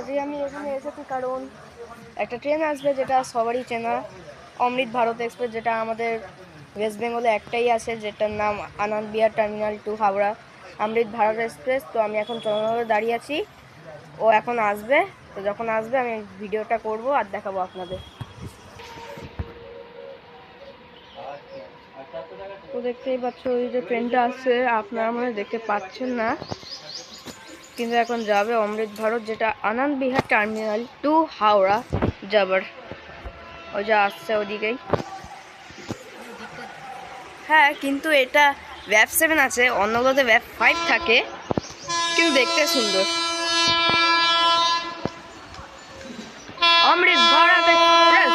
আজকে আমি এখানে এসেছি কারণ একটা ট্রেন আসবে যেটা সবারই চেনা, অমৃত ভারত এক্সপ্রেস, যেটা আমাদের ওয়েস্ট বেঙ্গলে একটাই আছে, যেটার নাম আনন্দ বিহার টার্মিনাল টু হাওড়া অমৃত ভারত এক্সপ্রেস। তো আমি এখন চন্দ্রনগরে দাঁড়িয়ে আছি, ও এখন আসবে। তো যখন আসবে আমি ভিডিওটা করব আর দেখাবো আপনাদের। তো দেখতেই পাচ্ছ ওই যে ট্রেনটা আসছে, আপনারা মনে দেখতে পাচ্ছেন না, কিন্তু এখন যাবে অমৃত ভারত, যেটা আনন্দ বিহার টার্মিনাল টু হাওড়া যাবার। ওই যে আসছে ওদিকেই। হ্যাঁ, কিন্তু এটা ওয়েব 7 আছে, অন্যগুলোতে ওয়েব 5 থাকে, কিন্তু দেখতে সুন্দর। Amrit Bharat express.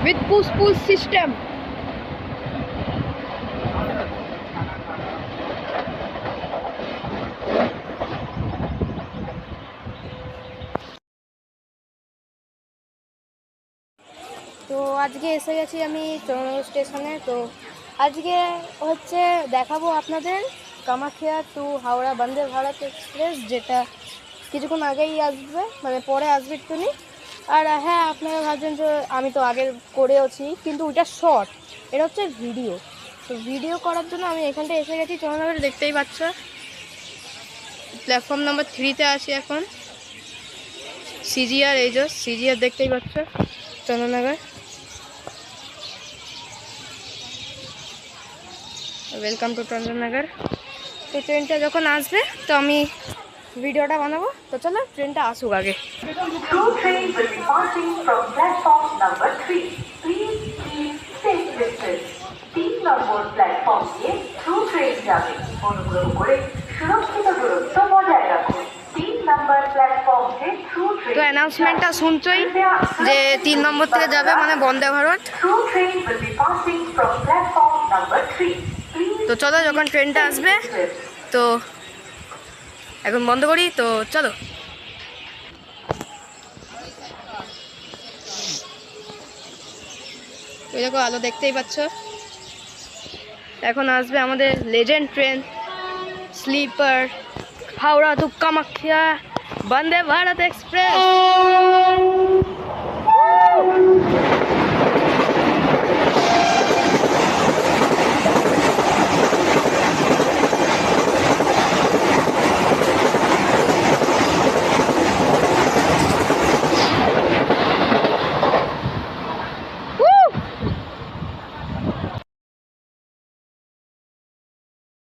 With push-pull system. তো আজকে এসে গেছি আমি চন্দ্রনগর স্টেশনে। তো আজকে হচ্ছে দেখাবো আপনাদের কামাখ্যা টু হাওড়া বন্দে ভারত এক্সপ্রেস, যেটা কিছুক্ষণ আগেই আসবে, মানে পরে আসবে একটুনি। আর হ্যাঁ, আপনারা ভাবছেন যে আমি তো আগের করেওছি, কিন্তু ওইটা শর্ট, এটা হচ্ছে ভিডিও। তো ভিডিও করার জন্য আমি এখানটা এসে গেছি চন্দ্রনগরে, দেখতেই পাচ্ছ। প্ল্যাটফর্ম নাম্বার 3-তে আছি এখন। সিজিআর, এই যে সিজিআর দেখতেই পাচ্ছ চন্দ্রনগর। Welcome to Chandernagore. তো ট্রেনটা যখন আসবে তো আমি ভিডিওটা বানাবো। তো চলো ট্রেনটা আসুক আগে। Two trains will be passing from platform number 3. Please keep safe distance. 3 number platform দিয়ে থ্রু ট্রেন যাবে। অনুগ্রহ করে সুরক্ষিত দূরত্ব বজায় রাখুন। 3 নম্বর প্ল্যাটফর্ম থেকে থ্রু ট্রেন। তো অ্যানাউন্সমেন্টটা শুনছই যে 3 নম্বর থেকে যাবে, মানে Vande Bharat. Two trains will be passing from platform number 3. তো চলো যখন ট্রেনটা আসবে, তো এখন বন্ধ করি। তো চলো। ওই দেখো আলো দেখতেই পাচ্ছ। এখন আসবে আমাদের legend train sleeper Howrah to Kamakhya Vande Bharat express.